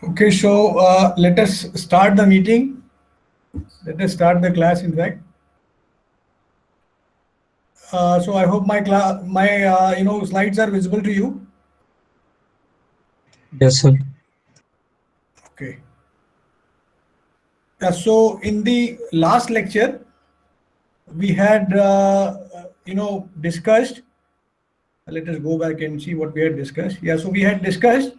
Okay, so let us start the meeting. Let us start the class, in fact. So I hope my slides are visible to you. Yes, sir. Okay. So in the last lecture, we had discussed. Let us go back and see what we had discussed. Yeah, so we had discussed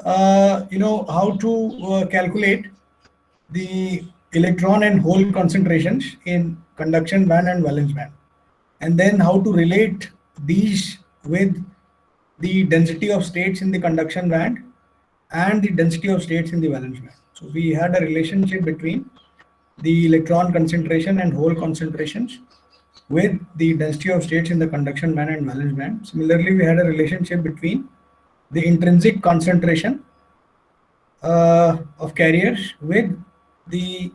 how to calculate the electron and hole concentrations in conduction band and valence band, and then how to relate these with the density of states in the conduction band and the density of states in the valence band. So we had a relationship between the electron concentration and hole concentrations with the density of states in the conduction band and valence band. Similarly, we had a relationship between the intrinsic concentration of carriers with the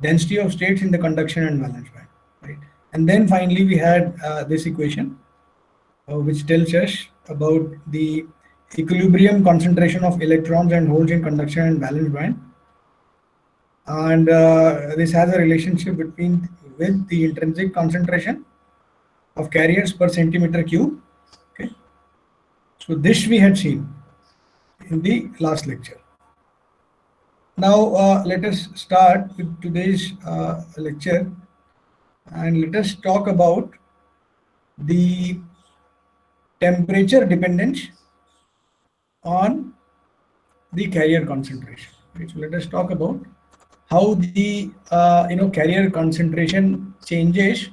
density of states in the conduction and valence band, right? And then finally we had this equation which tells us about the equilibrium concentration of electrons and holes in conduction and valence band, and this has a relationship between with the intrinsic concentration of carriers per centimeter cube. Okay, so this we had seen in the last lecture. Now let us start with today's lecture, and let us talk about the temperature dependence on the carrier concentration. Okay, so let us talk about how the carrier concentration changes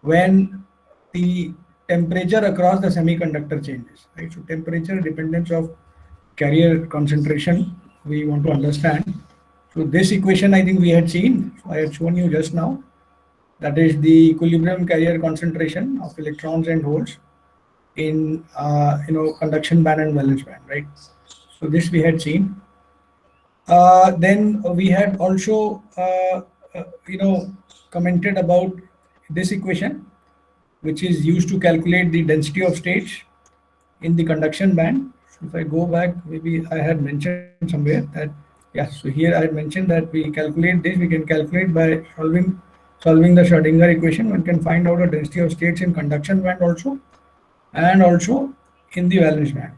when the temperature across the semiconductor changes. Right, so temperature dependence of carrier concentration we want to understand. So this equation I think we had seen. So I had shown you just now. That is the equilibrium carrier concentration of electrons and holes in conduction band and valence band, right? So this we had seen. Then we had also commented about this equation, which is used to calculate the density of states in the conduction band. So if I go back, maybe I had mentioned somewhere that, yeah, so here I had mentioned that we calculate this, we can calculate by solving the Schrodinger equation. One can find out the density of states in conduction band also, and also in the valence band.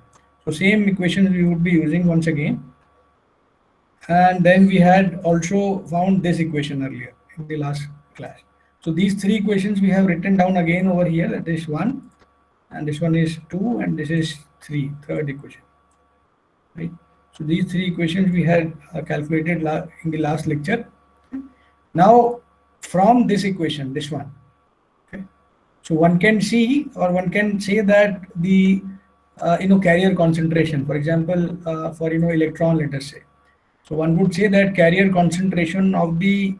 So same equations we would be using once again. And then we had also found this equation earlier in the last class. So these three equations we have written down again over here. That is 1, and this one is 2, and this is 3, third equation, right? So these three equations we had calculated in the last lecture. Now from this equation, this one, okay, so one can see, or one can say that the carrier concentration, for example, for electron, let us say. So one would say that carrier concentration of the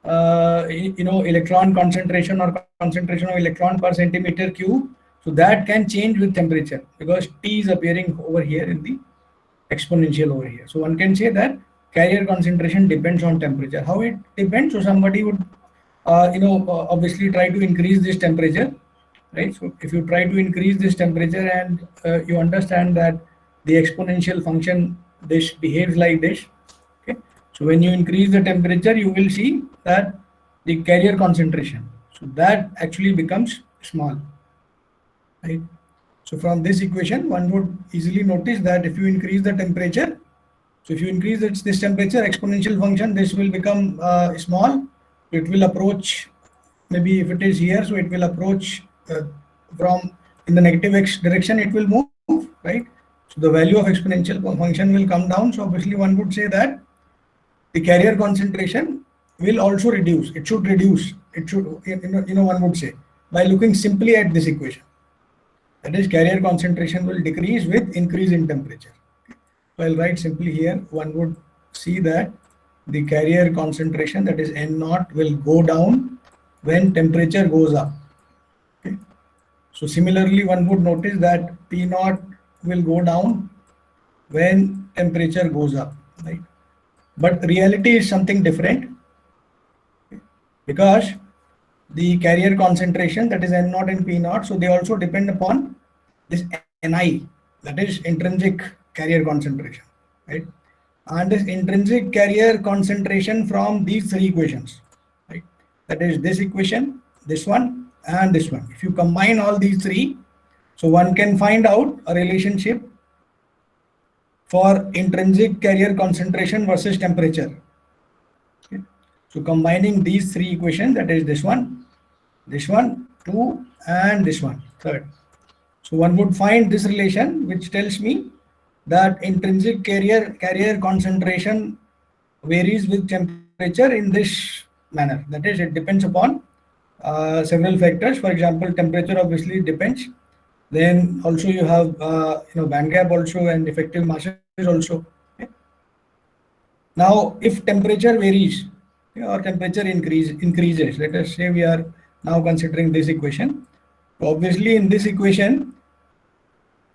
electron concentration or concentration of electron per centimeter cube. So that can change with temperature because T is appearing over here in the exponential over here. So one can say that carrier concentration depends on temperature. How it depends? So somebody would obviously try to increase this temperature, right? So if you try to increase this temperature and you understand that the exponential function this behaves like this. Okay, so when you increase the temperature, you will see that the carrier concentration, so that actually becomes small, right? So from this equation, one would easily notice that if you increase the temperature, so if you increase this temperature exponential function, this will become small. It will approach, maybe if it is here, so it will approach from in the negative x direction, it will move, right? So the value of exponential function will come down. So obviously one would say that the carrier concentration will also reduce. It should reduce. It should, one would say, by looking simply at this equation. That is, carrier concentration will decrease with increase in temperature. So I'll write simply here, one would see that the carrier concentration, that is N naught, will go down when temperature goes up. Okay. So similarly, one would notice that P naught will go down when temperature goes up, right? But reality is something different, because the carrier concentration, that is N naught and P naught, so they also depend upon this Ni, that is intrinsic carrier concentration, right? and this intrinsic carrier concentration from these three equations, right? That is this equation, this one, and this one. If you combine all these three, so one can find out a relationship for intrinsic carrier concentration versus temperature. Okay. So combining these three equations, that is this one, 2, and this one, third. So one would find this relation, which tells me that intrinsic carrier concentration varies with temperature in this manner. That is, it depends upon several factors. For example, temperature obviously depends. Then also you have band gap also and effective masses also. Okay. Now, if temperature varies, okay, or temperature increases, let us say we are now considering this equation. So obviously, in this equation,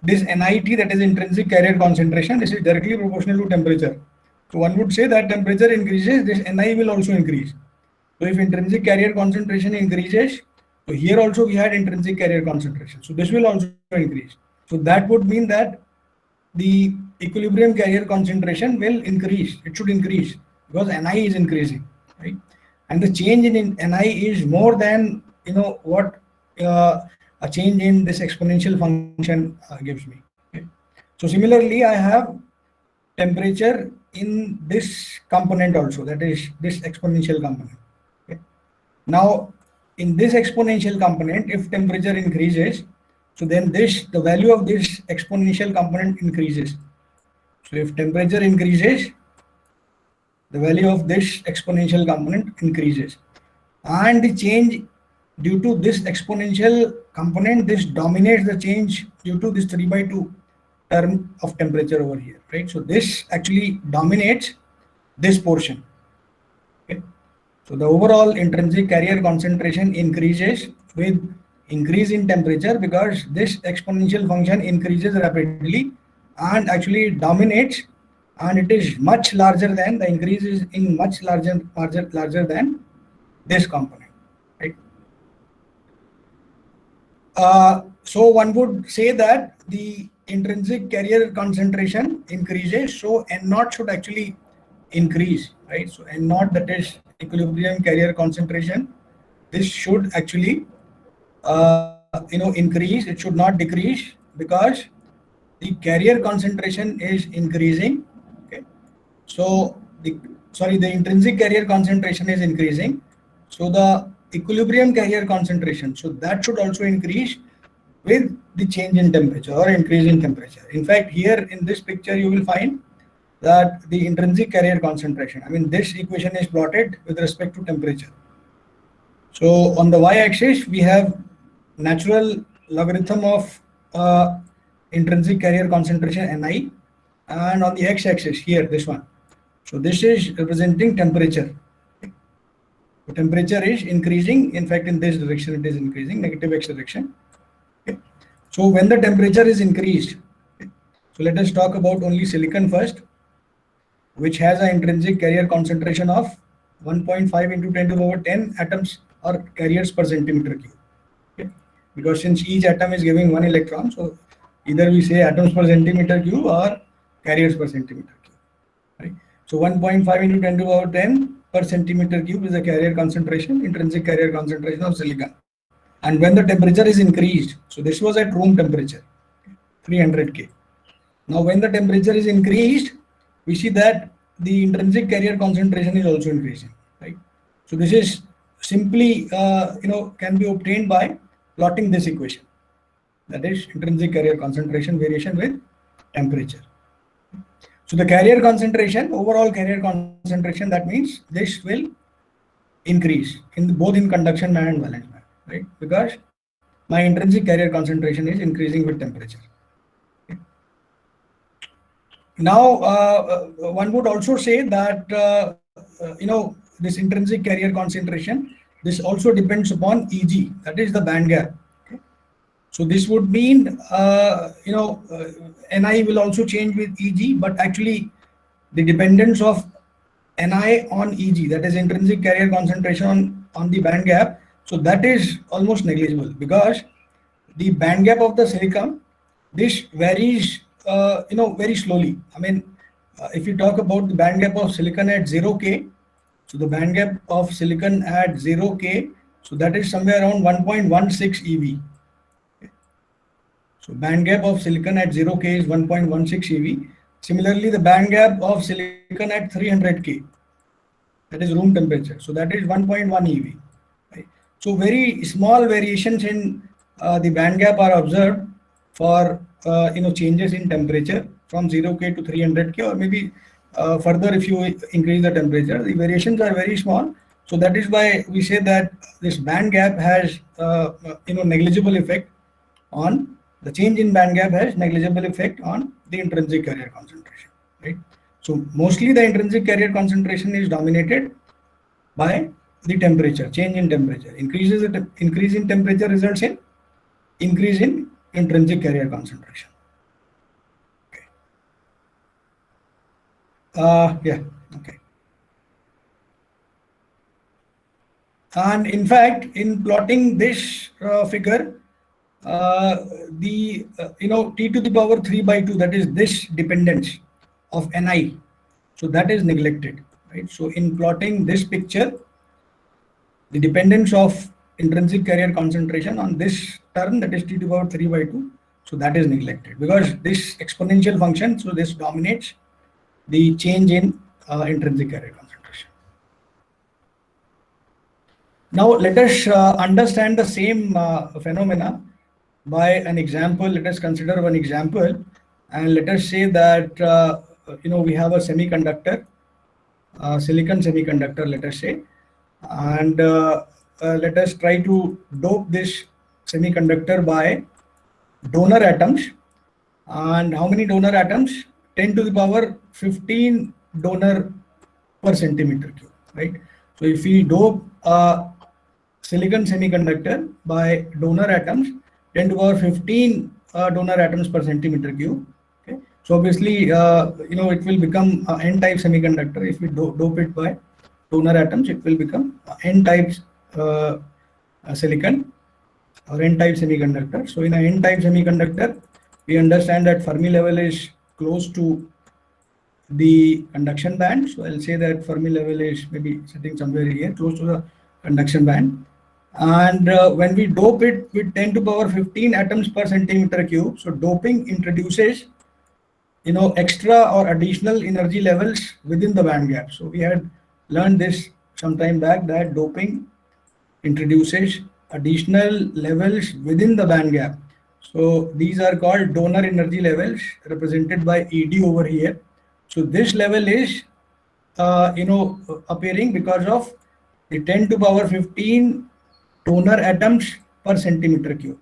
this NIT, that is intrinsic carrier concentration, this is directly proportional to temperature. So one would say that temperature increases, this NI will also increase. So if intrinsic carrier concentration increases, so here also we had intrinsic carrier concentration. So this will also increase. So that would mean that the equilibrium carrier concentration will increase. It should increase because NI is increasing, right? And the change in NI is more than what a change in this exponential function gives me. Okay? So similarly, I have temperature in this component also, that is this exponential component. Okay? Now, in this exponential component, if temperature increases, so then the value of this exponential component increases. So if temperature increases, the value of this exponential component increases. And the change due to this exponential component, this dominates the change due to this 3/2 term of temperature over here, right? So this actually dominates this portion. Okay. So the overall intrinsic carrier concentration increases with increase in temperature because this exponential function increases rapidly and actually dominates, and it is much larger than the increase is in much larger than this component, right? So one would say that the intrinsic carrier concentration increases, so N naught should actually increase, right? So N naught, that is equilibrium carrier concentration, this should actually increase. It should not decrease because the carrier concentration is increasing. Okay, so the intrinsic carrier concentration is increasing, so the equilibrium carrier concentration, so that should also increase with the change in temperature or increase in temperature. In fact, here in this picture you will find that the intrinsic carrier concentration, I mean this equation is plotted with respect to temperature. So on the y-axis we have natural logarithm of intrinsic carrier concentration Ni, and on the x-axis here, this one, so this is representing temperature. So temperature is increasing, in fact in this direction it is increasing, negative x direction. Okay. So when the temperature is increased, okay, so let us talk about only silicon first, which has an intrinsic carrier concentration of 1.5 into 10 to the power 10 atoms or carriers per centimeter cube. Okay. Because since each atom is giving 1 electron, so either we say atoms per centimeter cube or carriers per centimeter cube, right? So 1.5 into 10 to the power 10 per centimeter cube is the carrier concentration, intrinsic carrier concentration of silicon. And when the temperature is increased, so this was at room temperature, 300 K. Now when the temperature is increased, we see that the intrinsic carrier concentration is also increasing, right? So this is simply can be obtained by plotting this equation, that is intrinsic carrier concentration variation with temperature. So the carrier concentration, overall carrier concentration, that means this will increase in both in conduction band and valence band, right? Because my intrinsic carrier concentration is increasing with temperature. Okay. Now one would also say that this intrinsic carrier concentration, this also depends upon Eg, that is the band gap. Okay. So this would mean Ni will also change with Eg, but actually the dependence of Ni on Eg, that is intrinsic carrier concentration on the band gap, so that is almost negligible because the band gap of the silicon, this varies very slowly. I mean if you talk about the band gap of silicon at 0K, so the band gap of silicon at 0K, so that is somewhere around 1.16 eV. So band gap of silicon at 0K is 1.16 eV. Similarly, the band gap of silicon at 300K, that is room temperature, so that is 1.1 eV. Right? So very small variations in the band gap are observed for changes in temperature from 0K to 300K, or maybe further if you increase the temperature. The variations are very small. So that is why we say that this band gap has negligible effect on the change in band gap has negligible effect on the intrinsic carrier concentration, right? So mostly the intrinsic carrier concentration is dominated by the temperature, change in temperature. Increase in temperature results in increase in intrinsic carrier concentration. Okay. Yeah. Okay. And in fact, in plotting this figure, the t to the power 3/2, that is this dependence of Ni, so that is neglected, right? So in plotting this picture, the dependence of intrinsic carrier concentration on this term, that is t to the power 3/2, so that is neglected because this exponential function, so this dominates the change in intrinsic carrier concentration. Now let us understand the same phenomena by an example. Let us consider one example, and let us say that we have a semiconductor, silicon semiconductor, let us say, and let us try to dope this semiconductor by donor atoms. And how many donor atoms? 10 to the power 15 donor per centimeter cube, right? So if we dope silicon semiconductor by donor atoms, 10 to the power 15 donor atoms per centimeter cube. Okay, so obviously, it will become n-type semiconductor. If we dope it by donor atoms, it will become n-type silicon or n-type semiconductor. So in a n-type semiconductor, we understand that Fermi level is close to the conduction band. So I'll say that Fermi level is maybe sitting somewhere here, close to the conduction band. And when we dope it with 10 to the power 15 atoms per centimeter cube, so doping introduces extra or additional energy levels within the band gap. So we had learned this some time back, that doping introduces additional levels within the band gap. So these are called donor energy levels, represented by ED over here. So this level is appearing because of the 10 to the power 15 donor atoms per centimeter cube.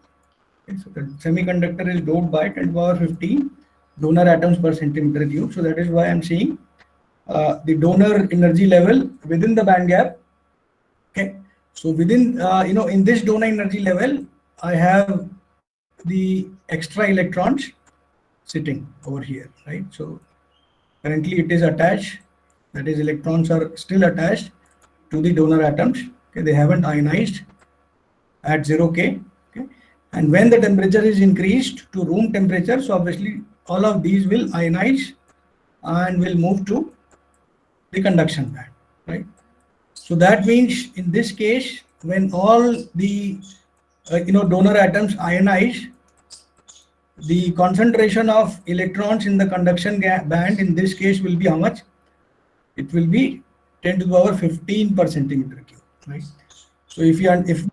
Okay, so the semiconductor is doped by 10 to the power 15 donor atoms per centimeter cube. So that is why I'm seeing the donor energy level within the band gap. Okay, so within in this donor energy level, I have the extra electrons sitting over here, right? So currently it is attached, that is electrons are still attached to the donor atoms. Okay, they haven't ionized at 0K. Okay, and when the temperature is increased to room temperature, so obviously all of these will ionize and will move to the conduction band, right? So that means in this case, when all the donor atoms ionize, the concentration of electrons in the conduction band in this case will be how much? It will be 10 to the power 15 per centimeter cube, right? So if you are, if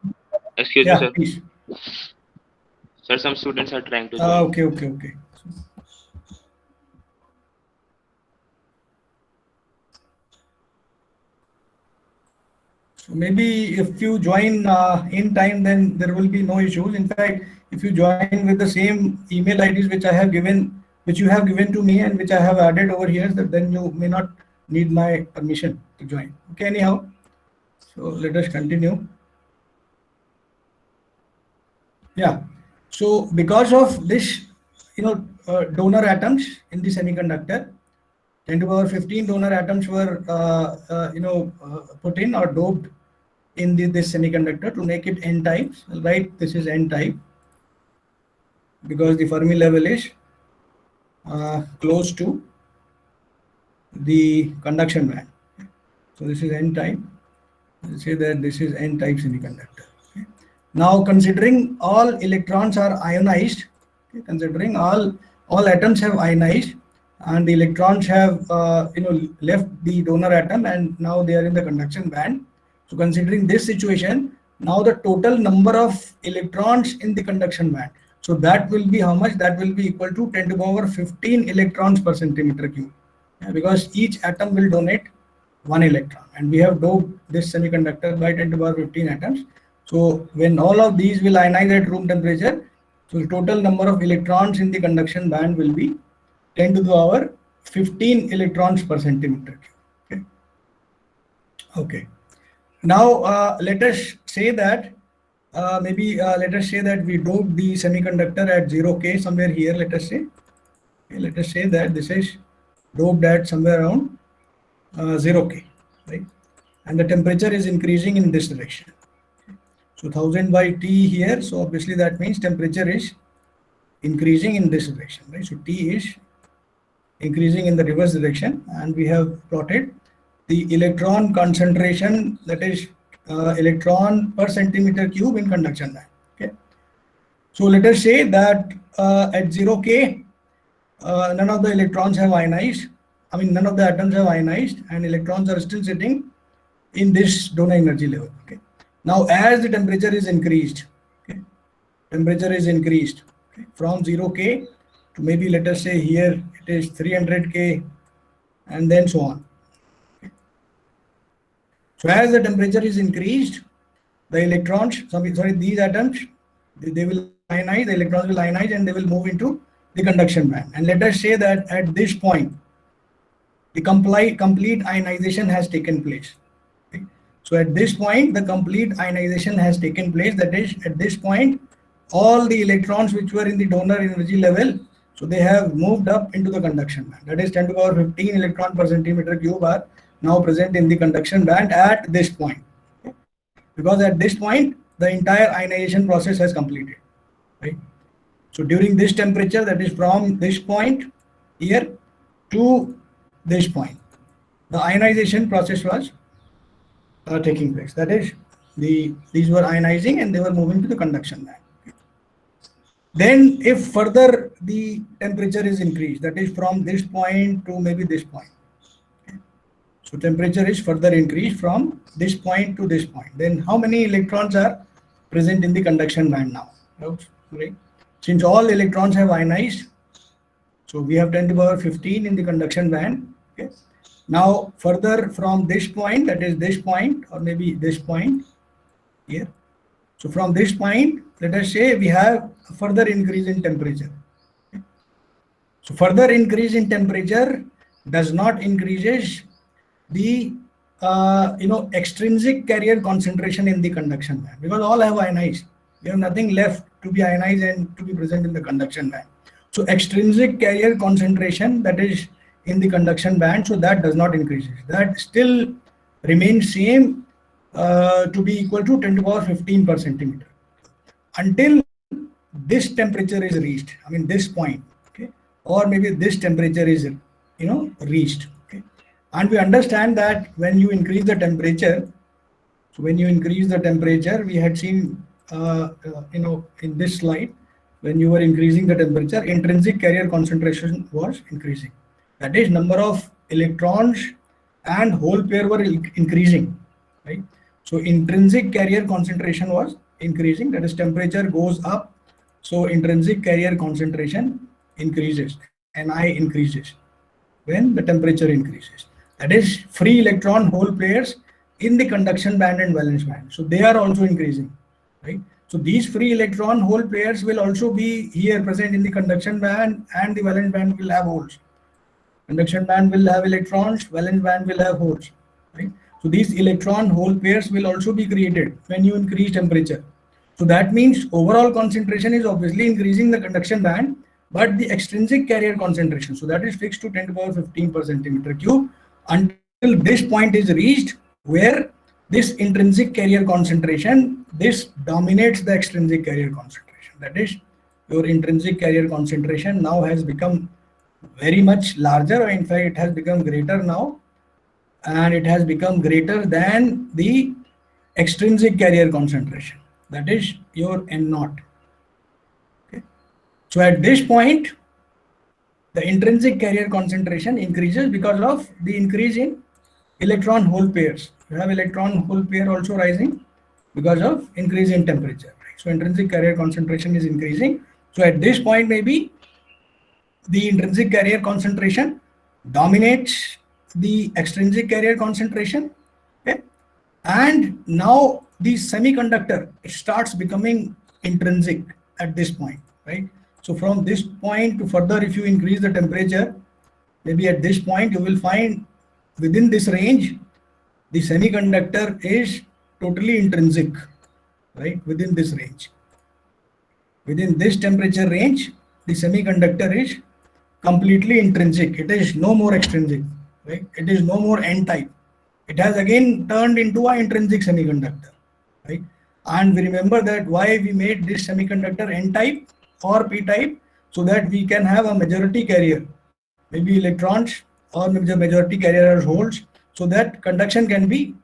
Excuse me, yeah, sir. please. Sir, some students are trying to join. Okay. So maybe if you join in time, then there will be no issues. In fact, if you join with the same email IDs which I have given, which you have given to me and which I have added over here, then you may not need my permission to join. Okay, anyhow. So let us continue. Yeah. So because of this, donor atoms in the semiconductor, 10 to the power 15 donor atoms were, put in or doped in this semiconductor to make it n types, right? This is n type because the Fermi level is close to the conduction band. So this is N type. Let's say that this is N type semiconductor. Okay. Now considering all electrons are ionized, okay, considering all atoms have ionized and the electrons have left the donor atom and now they are in the conduction band. So considering this situation, now the total number of electrons in the conduction band, so that will be how much? That will be equal to 10 to the power 15 electrons per centimeter cube. Yeah, because each atom will donate 1 electron, and we have doped this semiconductor by 10 to the power 15 atoms. So when all of these will ionize at room temperature, so the total number of electrons in the conduction band will be 10 to the power 15 electrons per centimeter cube. Okay. Now let us say that let us say that we dope the semiconductor at 0K somewhere here. Let us say, okay, let us say that this is doped at somewhere around 0K, right? And the temperature is increasing in this direction. So 1000 by T here. So obviously that means temperature is increasing in this direction, right? So T is increasing in the reverse direction, and we have plotted the electron concentration, that is electron per centimeter cube in conduction band. Okay. So let us say that at 0K, none of the electrons have ionized. I mean, none of the atoms have ionized, and electrons are still sitting in this donor energy level. Okay. Now, as the temperature is increased, okay, temperature is increased, okay, from 0K to maybe let us say here it is 300K, and then so on. Okay. So as the temperature is increased, the electrons, these atoms, they will ionize, the electrons will ionize, and they will move into the conduction band. And let us say that at this point, the complete ionization has taken place. Okay. So at this point, the complete ionization has taken place. That is, at this point, all the electrons which were in the donor energy level, so they have moved up into the conduction band. That is 10 to the power 15 electron per centimeter cube are now present in the conduction band at this point. Okay. Because at this point, the entire ionization process has completed. Right. So during this temperature, that is from this point here to this point, the ionization process was taking place. That is, these were ionizing and they were moving to the conduction band. Okay. Then if further the temperature is increased, that is from this point to maybe this point. Okay. So temperature is further increased from this point to this point. Then how many electrons are present in the conduction band now? Right. Since all electrons have ionized, so we have 10 to the power 15 in the conduction band. Okay. Now further from this point, that is this point or maybe this point here. So from this point, let us say we have a further increase in temperature. Okay. So further increase in temperature does not increases the extrinsic carrier concentration in the conduction band, because all have ionized. We have nothing left to be ionized and to be present in the conduction band. So extrinsic carrier concentration, that is in the conduction band, so that does not increase. That still remains same to be equal to 10 to the power 15 per centimeter until this temperature is reached. I mean this point, okay, or maybe this temperature is reached. Okay, and we understand that when you increase the temperature, so when you increase the temperature, we had seen in this slide, when you were increasing the temperature, intrinsic carrier concentration was increasing. That is, number of electrons and hole pair were increasing, right? So intrinsic carrier concentration was increasing. That is, temperature goes up, so intrinsic carrier concentration increases, Ni increases when the temperature increases. That is, free electron hole pairs in the conduction band and valence band, so they are also increasing, right? So these free electron hole pairs will also be here present in the conduction band, and the valence band will have holes. Conduction band will have electrons, valence band will have holes, right? So these electron hole pairs will also be created when you increase temperature. So that means overall concentration is obviously increasing the conduction band, but the extrinsic carrier concentration, so that is fixed to 10 to the power 15 per centimeter cube until this point is reached where this intrinsic carrier concentration, this dominates the extrinsic carrier concentration. That is, your intrinsic carrier concentration now has become very much larger, or in fact it has become greater now, and it has become greater than the extrinsic carrier concentration, that is your N naught. Okay. So at this point, the intrinsic carrier concentration increases because of the increase in electron hole pairs. You have electron hole pair also rising because of increase in temperature. Right? So intrinsic carrier concentration is increasing. So at this point, maybe the intrinsic carrier concentration dominates the extrinsic carrier concentration. Okay? And now the semiconductor starts becoming intrinsic at this point, right? So from this point to further, if you increase the temperature, maybe at this point you will find within this range, the semiconductor is totally intrinsic, right? Within this range. Within this temperature range, the semiconductor is completely intrinsic. It is no more extrinsic, right? It is no more N-type. It has again turned into an intrinsic semiconductor, right? And we remember that why we made this semiconductor N-type or P-type, so that we can have a majority carrier, maybe electrons, or maybe the majority carrier as holes, so that conduction can be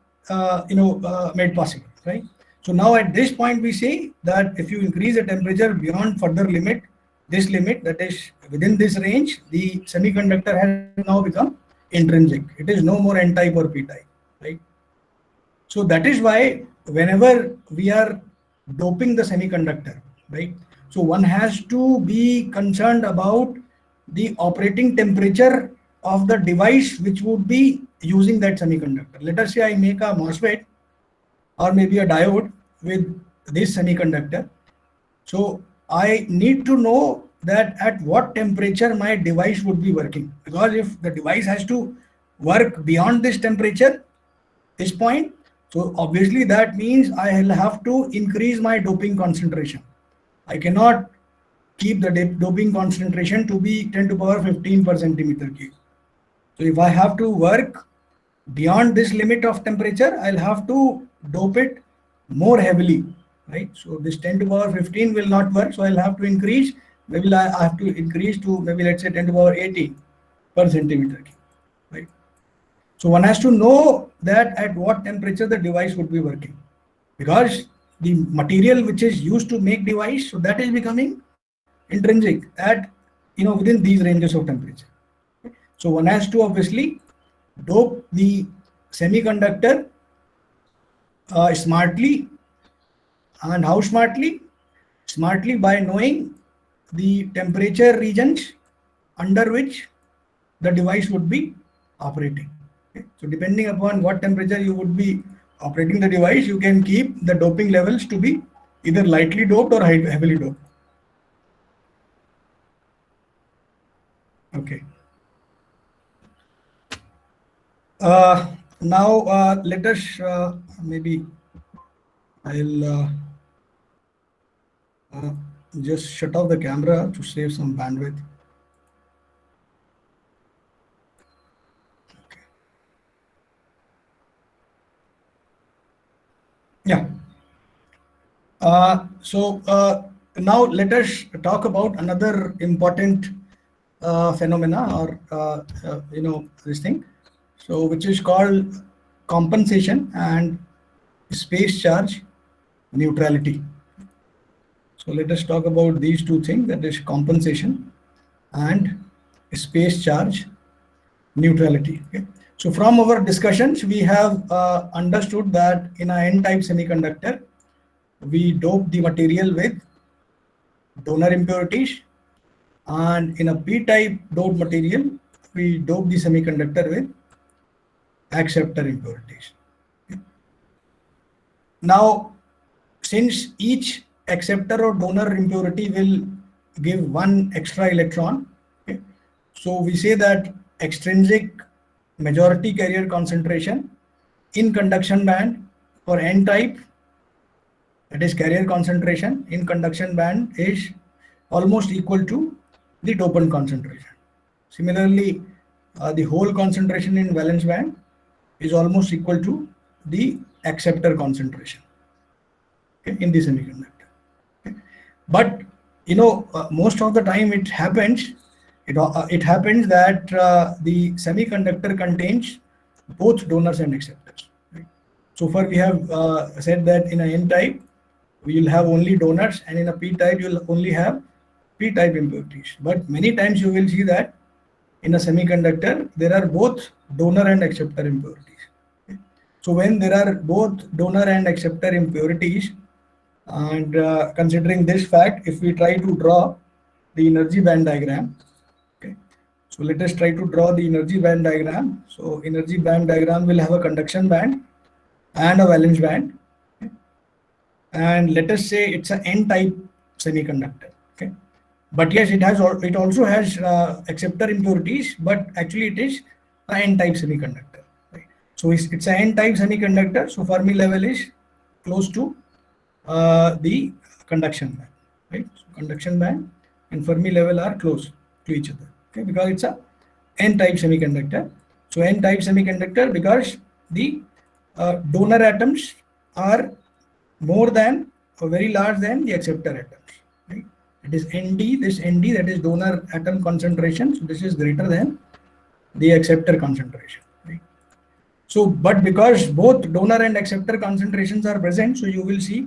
made possible, right? So now at this point we say that if you increase the temperature beyond further limit, this limit, that is within this range, the semiconductor has now become intrinsic. It is no more N-type or P-type, right? So that is why whenever we are doping the semiconductor, right? So one has to be concerned about the operating temperature of the device which would be using that semiconductor. Let us say I make a MOSFET or maybe a diode with this semiconductor. So I need to know that at what temperature my device would be working, because if the device has to work beyond this temperature, this point, so obviously that means I will have to increase my doping concentration. I cannot keep the doping concentration to be 10 to the power 15 per centimeter cube. So if I have to work beyond this limit of temperature, I'll have to dope it more heavily, right? So this 10 to the power 15 will not work, so I'll have to increase, maybe I have to increase to maybe let's say 10 to the power 18 per centimeter cube, right? So one has to know that at what temperature the device would be working, because the material which is used to make device, so that is becoming intrinsic at within these ranges of temperature. So one has to obviously dope the semiconductor smartly. And how smartly? Smartly by knowing the temperature regions under which the device would be operating. Okay? So depending upon what temperature you would be operating the device, you can keep the doping levels to be either lightly doped or heavily doped. Okay. Now let us maybe I'll just shut off the camera to save some bandwidth. Okay. Yeah. So now let us talk about another important phenomena, or this thing, so which is called compensation and space charge neutrality. So let us talk about these two things, that is compensation and space charge neutrality. Okay. So from our discussions, we have understood that in a N-type semiconductor, we dope the material with donor impurities, and in a P-type doped material, we dope the semiconductor with acceptor impurities. Okay. Now, since each acceptor or donor impurity will give one extra electron, okay, so we say that extrinsic majority carrier concentration in conduction band for N-type, that is carrier concentration in conduction band, is almost equal to the dopant concentration. Similarly, the hole concentration in valence band is almost equal to the acceptor concentration, okay, in the semiconductor. Okay. But most of the time it happens it happens that the semiconductor contains both donors and acceptors. Right? So far we have said that in a N-type, we will have only donors, and in a P-type, you will only have P-type impurities. But many times you will see that in a semiconductor, there are both donor and acceptor impurities. Okay? So when there are both donor and acceptor impurities, and considering this fact, if we try to draw the energy band diagram, okay, so let us try to draw the energy band diagram. So energy band diagram will have a conduction band and a valence band. Okay? And let us say it's an N-type semiconductor. Okay, but yes, it also has acceptor impurities, but actually it is an N-type semiconductor. Right? So it's an N-type semiconductor. So Fermi level is close to the conduction band. Right? So conduction band and Fermi level are close to each other. Okay, because it's a N-type semiconductor. So N-type semiconductor because the donor atoms are more than or very large than the acceptor atoms. Right? It is Nd, this Nd, that is donor atom concentration. So this is greater than the acceptor concentration. Right? So, but because both donor and acceptor concentrations are present, so you will see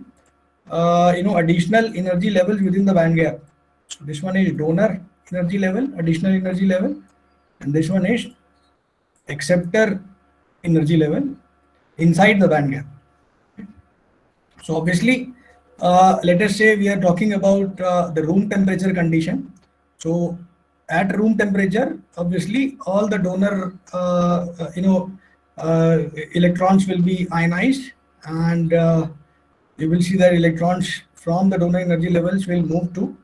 additional energy levels within the band gap. So this one is donor energy level, additional energy level, and this one is acceptor energy level inside the band gap. So obviously, let us say we are talking about the room temperature condition. So at room temperature, obviously all the donor electrons will be ionized, and you will see that electrons from the donor energy levels will move to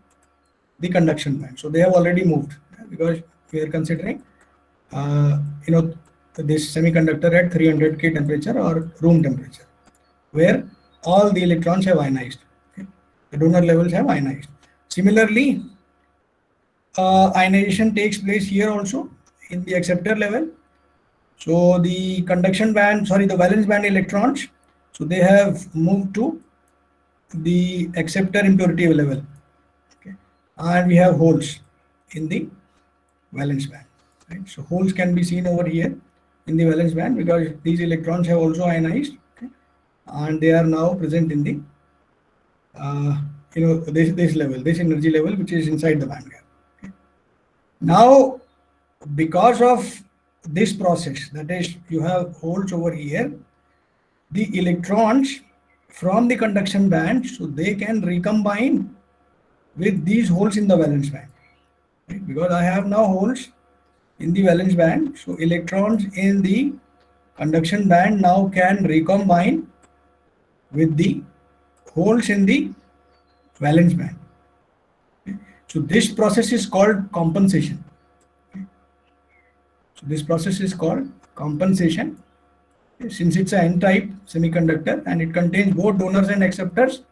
the conduction band. So they have already moved because we are considering this semiconductor at 300 K temperature or room temperature, where all the electrons have ionized. Okay? The donor levels have ionized. Similarly, ionization takes place here also in the acceptor level. So the conduction band, the valence band electrons, so they have moved to the acceptor impurity level. Okay? And we have holes in the valence band. Right? So holes can be seen over here in the valence band because these electrons have also ionized. Okay? And they are now present in the this level, this energy level, which is inside the band gap. Okay? Now, because of this process, that is, you have holes over here, the electrons from the conduction band, so they can recombine with these holes in the valence band. Right? Because I have now holes in the valence band, so electrons in the conduction band now can recombine with the holes in the valence band. Okay? So this process is called compensation. Okay? So this process is called compensation. Okay? Since it's an N-type semiconductor and it contains both donors and acceptors,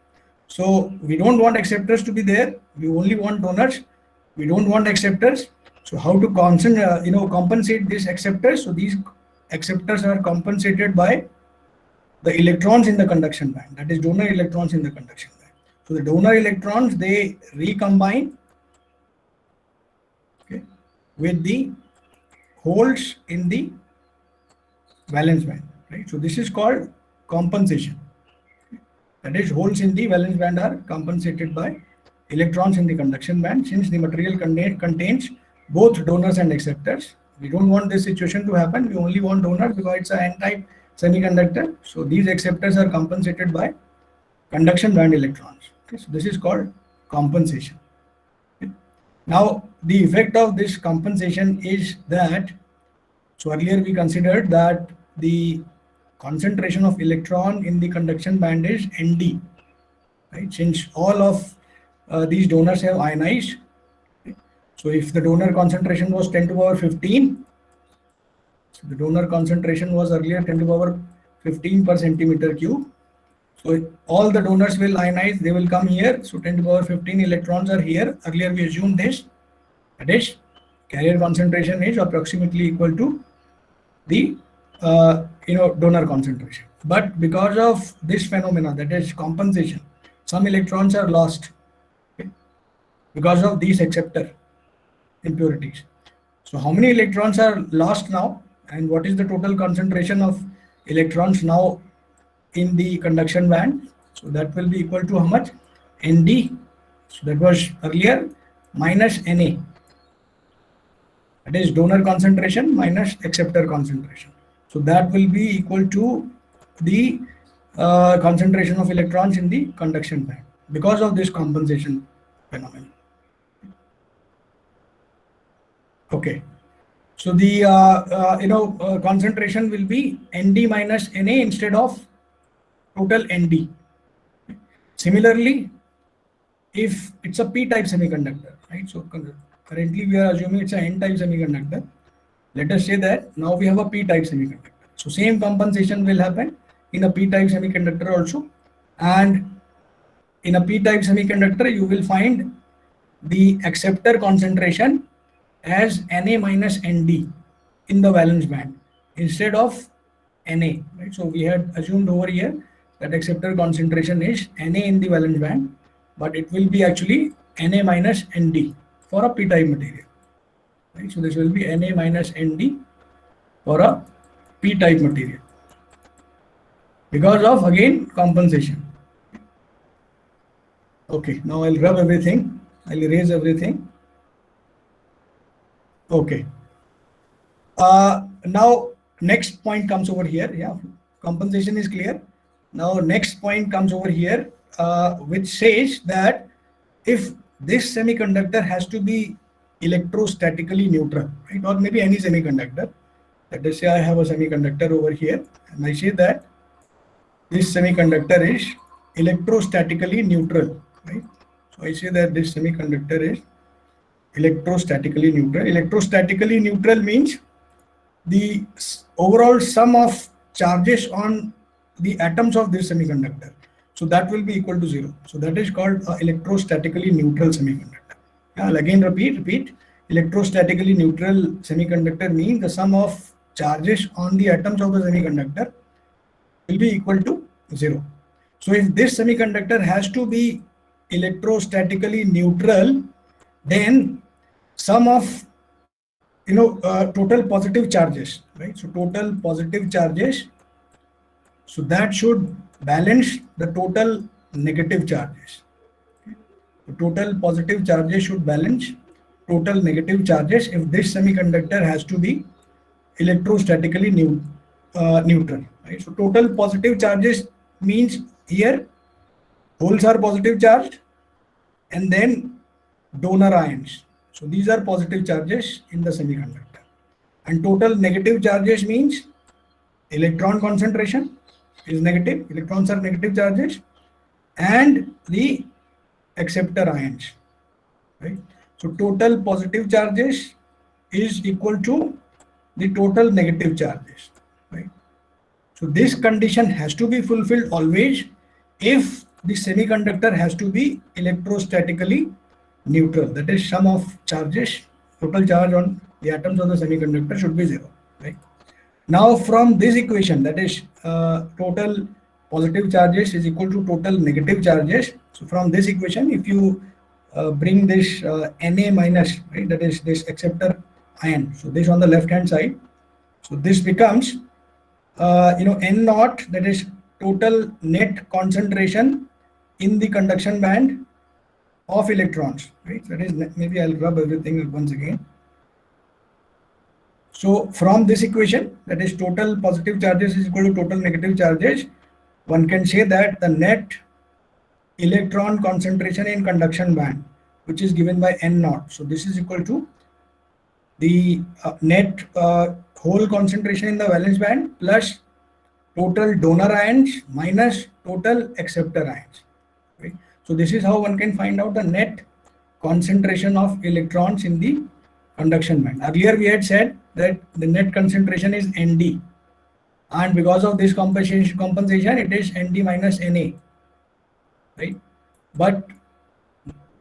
so we don't want acceptors to be there. We only want donors. We don't want acceptors. So how to compensate these acceptors? So these acceptors are compensated by the electrons in the conduction band, that is donor electrons in the conduction band. So the donor electrons, they recombine, okay, with the holes in the valence band, right? So this is called compensation. That is, holes in the valence band are compensated by electrons in the conduction band. Since the material contains both donors and acceptors, we don't want this situation to happen. We only want donors because it's an N-type semiconductor. So these acceptors are compensated by conduction band electrons. Okay, so this is called compensation. Okay. Now the effect of this compensation is that, so earlier we considered that the concentration of electron in the conduction band is Nd, right? Since all of these donors have ionized. Okay. So if the donor concentration was 10 to the power 15, so the donor concentration was earlier 10 to the power 15 per centimeter cube. So all the donors will ionize, they will come here. So 10 to the power 15 electrons are here. Earlier we assumed this, that is, carrier concentration is approximately equal to the donor concentration. But because of this phenomena, that is compensation, some electrons are lost, okay, because of these acceptor impurities. So how many electrons are lost now, and what is the total concentration of electrons now in the conduction band? So that will be equal to how much? Nd. So that was earlier minus Na. That is donor concentration minus acceptor concentration. So that will be equal to the concentration of electrons in the conduction band because of this compensation phenomenon. Okay. So the concentration will be Nd minus Na instead of total Nd. Similarly, if it's a p-type semiconductor, right? So currently we are assuming it's an n-type semiconductor. Let us say that now we have a p-type semiconductor. So same compensation will happen in a p-type semiconductor also. And in a p-type semiconductor, you will find the acceptor concentration as Na minus Nd in the valence band instead of Na, right? So we had assumed over here that acceptor concentration is Na in the valence band, but it will be actually Na minus Nd for a p-type material, right? So this will be Na minus Nd for a p-type material because of, again, compensation. Okay, now I'll rub everything, I'll erase everything. Okay. Now next point comes over here. Yeah, compensation is clear. Now next point comes over here, which says that if this semiconductor has to be electrostatically neutral, right, or maybe any semiconductor. Let us say I have a semiconductor over here, and I say that this semiconductor is electrostatically neutral, right? So I say that this semiconductor is electrostatically neutral. Electrostatically neutral means the overall sum of charges on the atoms of this semiconductor. So that will be equal to 0. So that is called electrostatically neutral semiconductor. I'll again repeat. Electrostatically neutral semiconductor means the sum of charges on the atoms of the semiconductor will be equal to 0. So if this semiconductor has to be electrostatically neutral, then sum of total positive charges, right? So total positive charges, so that should balance the total negative charges. The total positive charges should balance total negative charges if this semiconductor has to be electrostatically neutral, right? So total positive charges means here holes are positive charged and then donor ions. So these are positive charges in the semiconductor. And total negative charges means electron concentration is negative, electrons are negative charges, and the acceptor ions, right? So total positive charges is equal to the total negative charges, right? So this condition has to be fulfilled always if the semiconductor has to be electrostatically neutral. That is, sum of charges, total charge on the atoms of the semiconductor should be 0, right? Now from this equation, that is total positive charges is equal to total negative charges. So from this equation, if you bring this Na minus, right, that is this acceptor ion, so this on the left hand side, so this becomes N naught, that is total net concentration in the conduction band of electrons, right? That is, maybe I'll rub everything once again. So from this equation, that is total positive charges is equal to total negative charges, one can say that the net electron concentration in conduction band, which is given by N naught. So this is equal to the net hole concentration in the valence band plus total donor ions minus total acceptor ions, right? So this is how one can find out the net concentration of electrons in the conduction band. Earlier we had said that the net concentration is Nd, and because of this compensation it is Nd minus Na, right? But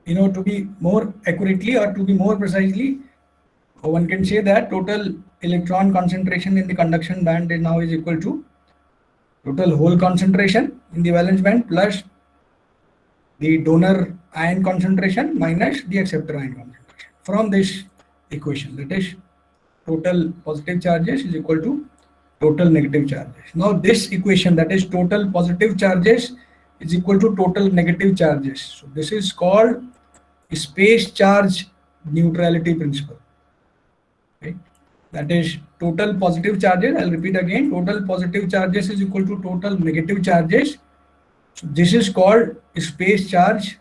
to be more accurately or to be more precisely, one can say that total electron concentration in the conduction band is now equal to total hole concentration in the valence band plus the donor ion concentration minus the acceptor ion concentration. From this equation, that is total positive charges is equal to total negative charges. Now this equation, that is total positive charges is equal to total negative charges. So this is called space charge neutrality principle. Right? That is total positive charges. I'll repeat again. Total positive charges is equal to total negative charges. So this is called space charge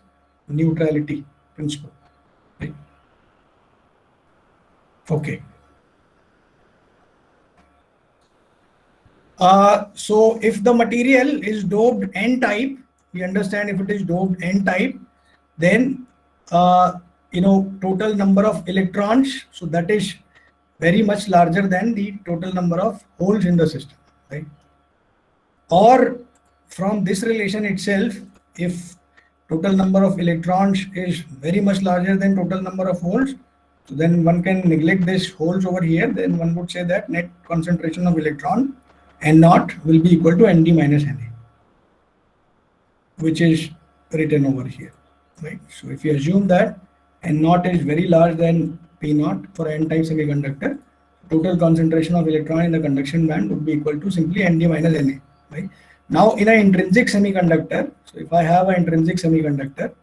neutrality principle. Right? Okay. So if the material is doped n-type, we understand if it is doped n-type, then total number of electrons, so that is very much larger than the total number of holes in the system, right? Or from this relation itself, if total number of electrons is very much larger than total number of holes, so then one can neglect this holes over here, then one would say that net concentration of electron N naught will be equal to Nd minus Na, which is written over here, right? So if you assume that N naught is very large than P naught for N-type semiconductor, total concentration of electron in the conduction band would be equal to simply Nd minus Na, right? Now in an intrinsic semiconductor, so if I have an intrinsic semiconductor,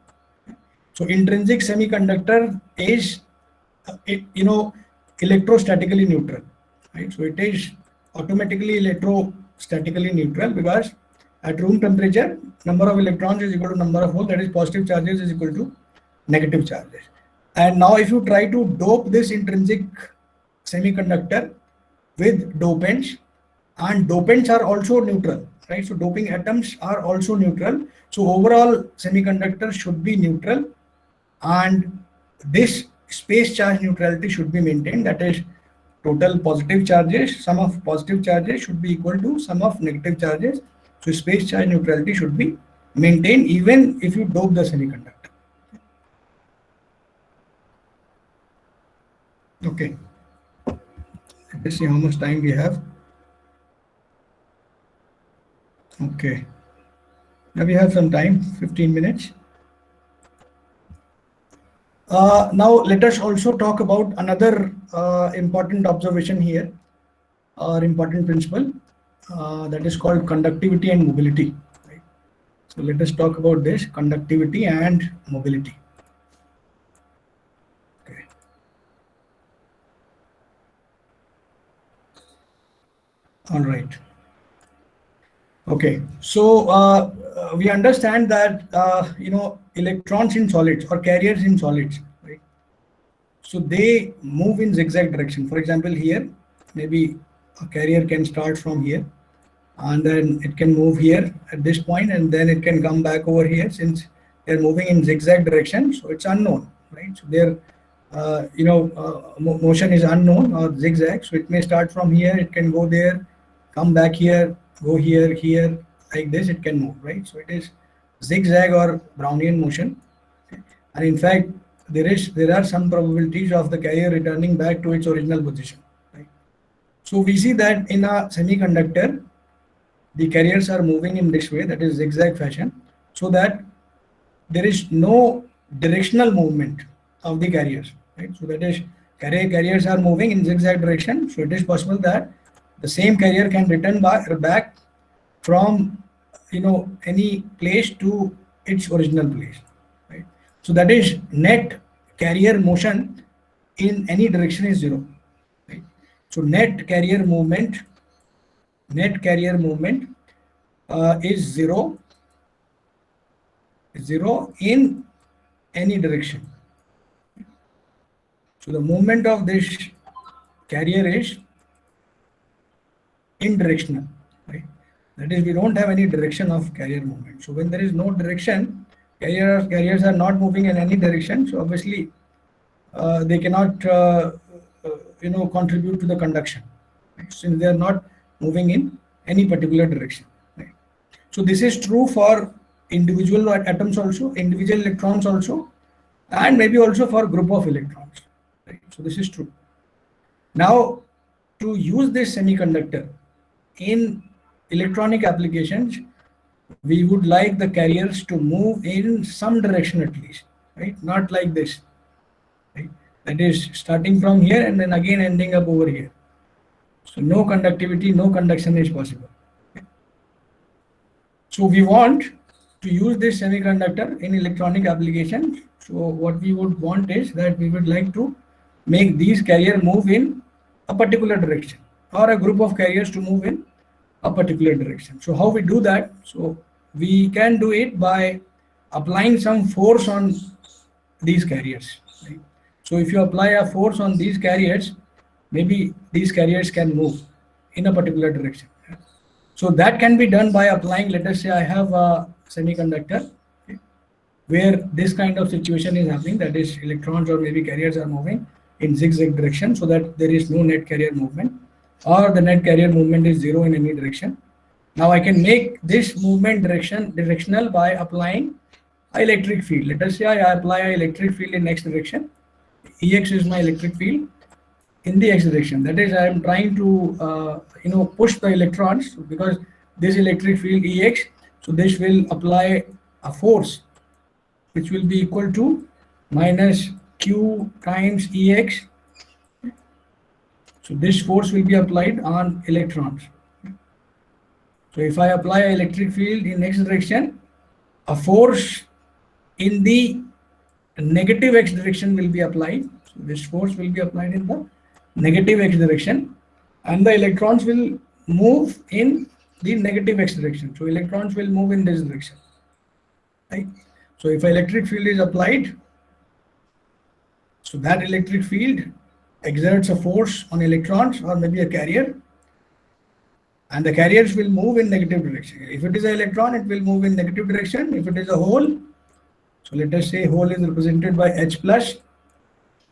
so intrinsic semiconductor is electrostatically neutral, right? So it is automatically electrostatically neutral because at room temperature, number of electrons is equal to number of holes, that is positive charges is equal to negative charges. And now if you try to dope this intrinsic semiconductor with dopants, and dopants are also neutral, right? So doping atoms are also neutral. So overall semiconductor should be neutral, and this space charge neutrality should be maintained, that is total positive charges, sum of positive charges should be equal to sum of negative charges. So space charge neutrality should be maintained even if you dope the semiconductor. Okay. Let's see how much time we have. Okay. Now we have some time, 15 minutes. Now let us also talk about another important observation here, or important principle, that is called conductivity and mobility. Right? So let us talk about this, conductivity and mobility. Okay. All right. Okay. So we understand that electrons in solids or carriers in solids, right? So they move in zigzag direction. For example, here maybe a carrier can start from here, and then it can move here at this point, and then it can come back over here. Since they're moving in zigzag direction, so it's unknown, right? So their motion is unknown or zigzag. So it may start from here, it can go there, come back here, go here, here, like this it can move, right? So it is zigzag or Brownian motion. Okay. And in fact, there are some probabilities of the carrier returning back to its original position. Right? So we see that in a semiconductor, the carriers are moving in this way, that is zigzag fashion, so that there is no directional movement of the carriers. Right? So that is carriers are moving in zigzag direction. So it is possible that the same carrier can return back from any place to its original place, right? So that is net carrier motion in any direction is zero, right? So net carrier movement is zero in any direction. So the movement of this carrier is indirectional, right? That is, we don't have any direction of carrier movement. So when there is no direction, carriers are not moving in any direction. So obviously, they cannot contribute to the conduction, right? Since they are not moving in any particular direction. Right? So this is true for individual atoms also, individual electrons also, and maybe also for group of electrons. Right? So this is true. Now, to use this semiconductor in electronic applications, we would like the carriers to move in some direction at least, right? Not like this, right? That is starting from here and then again ending up over here. So no conductivity, no conduction is possible. So we want to use this semiconductor in electronic applications. So what we would want is that we would like to make these carrier move in a particular direction, or a group of carriers to move in a particular direction. So how we do that? So we can do it by applying some force on these carriers. Right? So if you apply a force on these carriers, maybe these carriers can move in a particular direction. So that can be done by applying, let us say I have a semiconductor, okay, where this kind of situation is happening, that is electrons or maybe carriers are moving in zigzag direction, so that there is no net carrier movement, or the net carrier movement is zero in any direction. Now I can make this movement directional by applying an electric field. Let us say I apply an electric field in X direction. Ex is my electric field in the X direction. That is, I am trying to push the electrons, because this electric field Ex, so this will apply a force which will be equal to minus Q times Ex. So this force will be applied on electrons. So if I apply an electric field in X direction, a force in the negative X direction will be applied. So this force will be applied in the negative X direction, and the electrons will move in the negative X direction. So electrons will move in this direction. Right? So if electric field is applied, so that electric field exerts a force on electrons or maybe a carrier, and the carriers will move in negative direction. If it is an electron, it will move in negative direction. If it is a hole, so let us say hole is represented by H plus,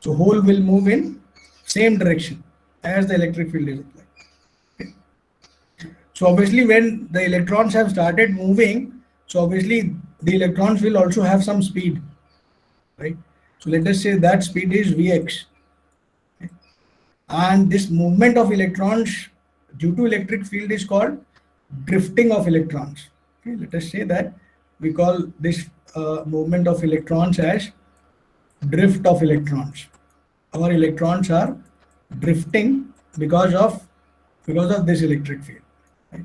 so hole will move in same direction as the electric field is applied. Okay. So obviously when the electrons have started moving, so obviously the electrons will also have some speed, right? So let us say that speed is Vx. Okay. And this movement of electrons due to electric field is called drifting of electrons. Okay. Let us say that we call this movement of electrons as drift of electrons. Our electrons are drifting because of this electric field. Right?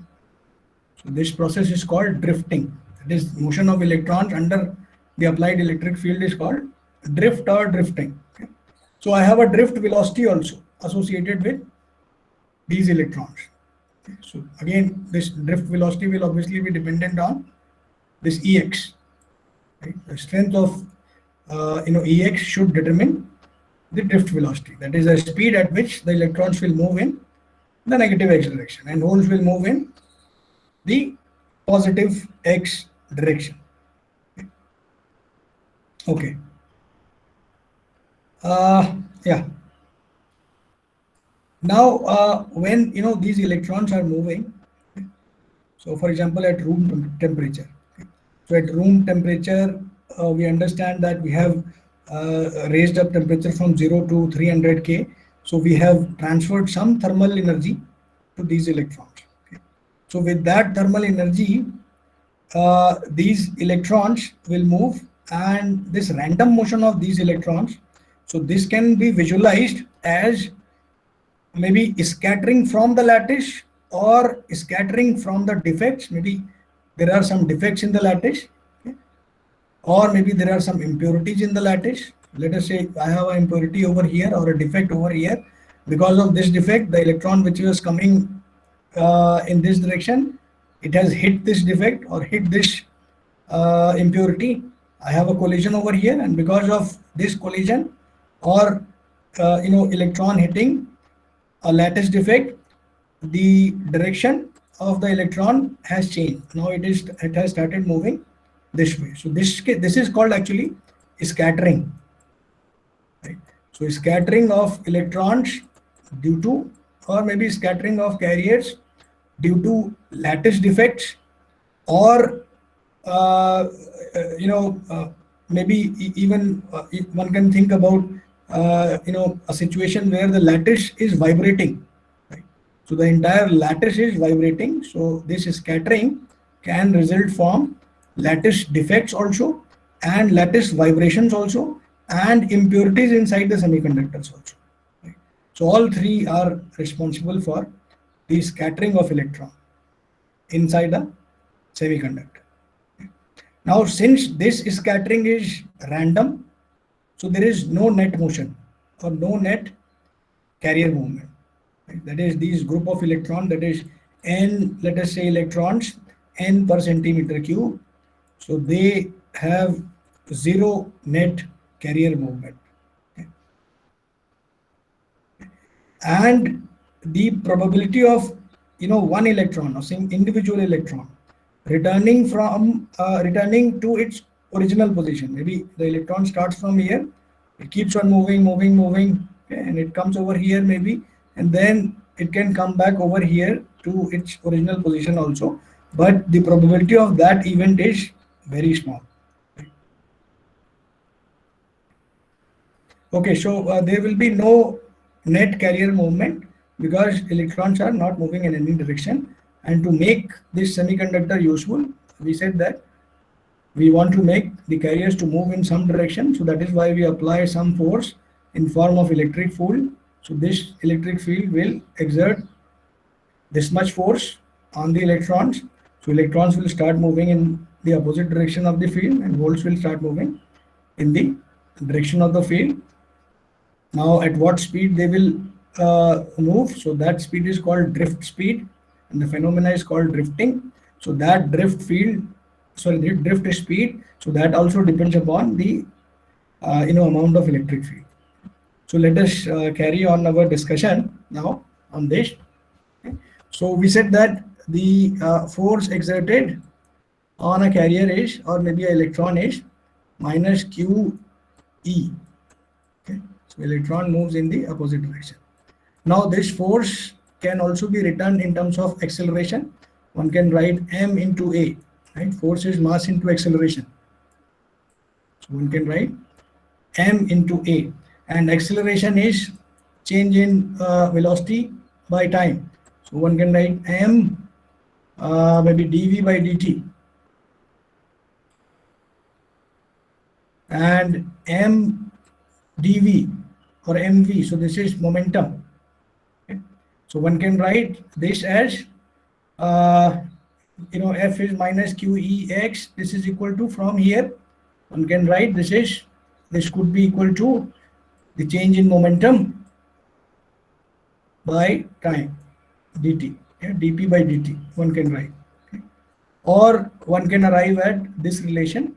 So this process is called drifting. That is, motion of electrons under the applied electric field is called drift or drifting. Okay? So I have a drift velocity also associated with these electrons. Okay? So again, this drift velocity will obviously be dependent on this Ex. Right? The strength of Ex should determine the drift velocity. That is the speed at which the electrons will move in the negative X direction and holes will move in the positive X direction. Okay. Yeah. Now, when these electrons are moving, okay, so for example at room temperature. Okay, so at room temperature, we understand that we have raised up temperature from 0 to 300 K. So we have transferred some thermal energy to these electrons. Okay. So with that thermal energy, these electrons will move, and this random motion of these electrons, so this can be visualized as maybe scattering from the lattice or scattering from the defects. Maybe there are some defects in the lattice. Or maybe there are some impurities in the lattice. Let us say I have an impurity over here or a defect over here. Because of this defect, the electron which was coming in this direction, it has hit this defect or hit this impurity. I have a collision over here, and because of this collision or electron hitting a lattice defect, the direction of the electron has changed. Now it has started moving this way. So this is called actually scattering. Right? So scattering of electrons due to, or maybe scattering of carriers due to lattice defects, or maybe even one can think about a situation where the lattice is vibrating. Right? So the entire lattice is vibrating. So this scattering can result from lattice defects also and lattice vibrations also, and impurities inside the semiconductors also. Right? So all three are responsible for the scattering of electron inside the semiconductor. Now, since this scattering is random, so there is no net motion or no net carrier movement. Right? That is, these group of electron, that is n, let us say electrons, n per centimeter cube. So they have zero net carrier movement. Okay? And the probability of one electron or some individual electron returning to its original position. Maybe the electron starts from here, it keeps on moving, okay, and it comes over here maybe, and then it can come back over here to its original position also. But the probability of that event is very small. Okay, so there will be no net carrier movement because electrons are not moving in any direction. And to make this semiconductor useful, we said that we want to make the carriers to move in some direction. So that is why we apply some force in form of electric field. So this electric field will exert this much force on the electrons. So electrons will start moving in the opposite direction of the field and volts will start moving in the direction of the field. Now at what speed they will move? So that speed is called drift speed and the phenomena is called drifting. So that drift speed, so that also depends upon the amount of electric field. So let us carry on our discussion now on this. Okay. So we said that the force exerted on a carrier is, or maybe an electron is, minus QE. Okay. So electron moves in the opposite direction. Now this force can also be written in terms of acceleration. One can write m into a. Right? Force is mass into acceleration. So one can write m into a, and acceleration is change in velocity by time. So one can write m maybe dv by dt, and m dv or mv. So this is momentum. Okay. So one can write this as f is minus qex. This is equal to, from here one can write this could be equal to the change in momentum by time, dt, dp by dt one can write. Okay. Or one can arrive at this relation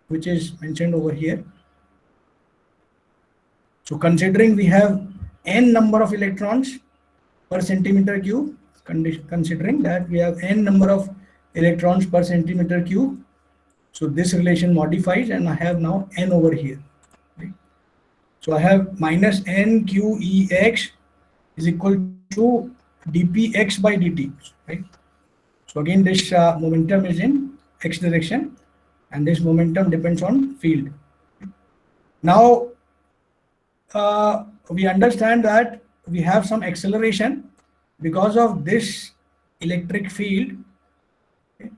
which is mentioned over here. So considering we have n number of electrons per centimeter cube, considering that we have n number of electrons per centimeter cube, so this relation modifies and I have now n over here. Right? So I have minus n qex is equal to dpx by dt. Right? So again this momentum is in x direction and this momentum depends on field. Now we understand that we have some acceleration because of this electric field. Okay.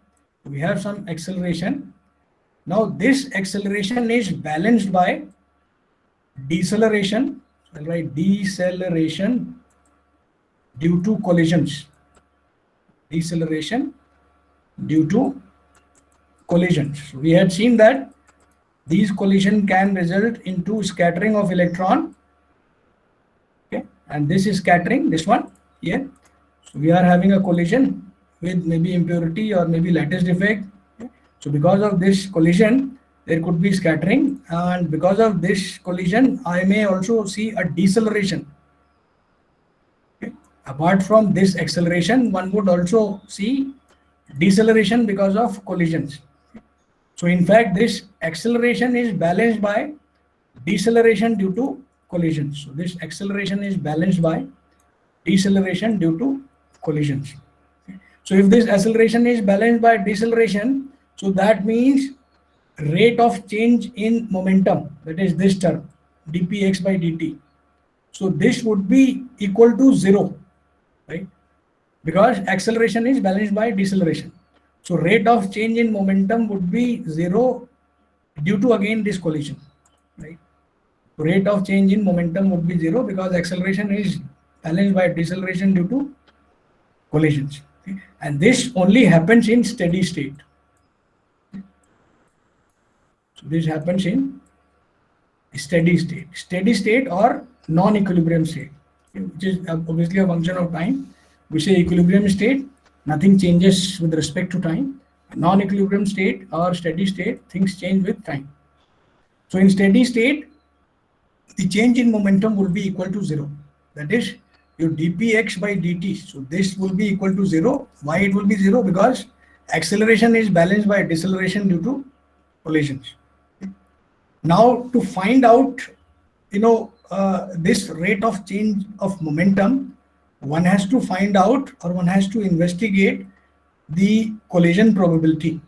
We have some acceleration. Now this acceleration is balanced by deceleration. I'll write deceleration due to collisions. Deceleration due to collisions. So we had seen that these collision can result into scattering of electron. Okay, and this is scattering, this one here. So we are having a collision with maybe impurity or maybe lattice defect. Okay. So because of this collision, there could be scattering, and because of this collision, I may also see a deceleration. Okay. Apart from this acceleration, one would also see deceleration because of collisions. So in fact, this acceleration is balanced by deceleration due to collisions. So this acceleration is balanced by deceleration due to collisions. So if this acceleration is balanced by deceleration, so that means rate of change in momentum, that is this term, dpx by dt. So this would be equal to 0, right? Because acceleration is balanced by deceleration. So rate of change in momentum would be 0 due to again this collision. right? Rate of change in momentum would be 0 because acceleration is balanced by deceleration due to collisions. Okay? And this only happens in steady state. So this happens in steady state or non-equilibrium state, which is obviously a function of time. We say equilibrium state, nothing changes with respect to time. Non-equilibrium state or steady state, things change with time. So in steady state, the change in momentum will be equal to 0. That is your dpx by dt. So this will be equal to 0. Why it will be 0? Because acceleration is balanced by deceleration due to collisions. Now to find out, this rate of change of momentum, one has to find out, or one has to investigate the collision probability.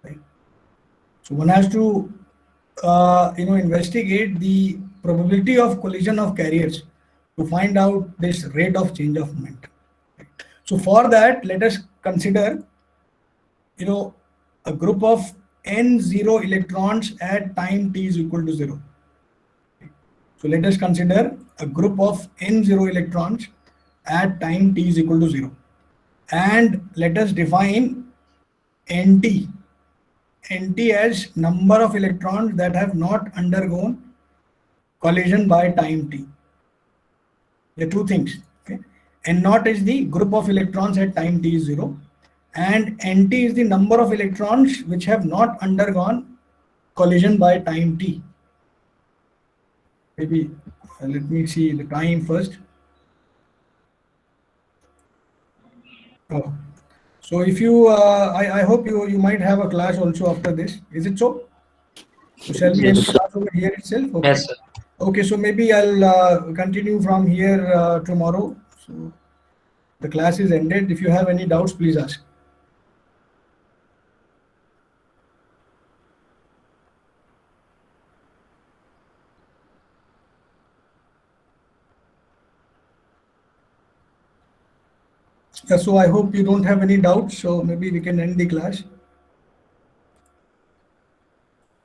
Right? So one has to investigate the probability of collision of carriers to find out this rate of change of momentum. So for that, let us consider a group of n0 electrons at time t is equal to 0. So let us consider a group of n0 electrons at time t is equal to 0, and let us define nt as number of electrons that have not undergone collision by time t. There are two things. Okay? N0 is the group of electrons at time t is 0, and nt is the number of electrons which have not undergone collision by time t. Maybe let me see the time first. Oh. So if you, I hope you might have a class also after this. Is it so? So shall we end the class over here itself? Okay. Yes, sir. Okay, so maybe I'll continue from here tomorrow. So the class is ended. If you have any doubts, please ask. Yeah, so I hope you don't have any doubts. So maybe we can end the class.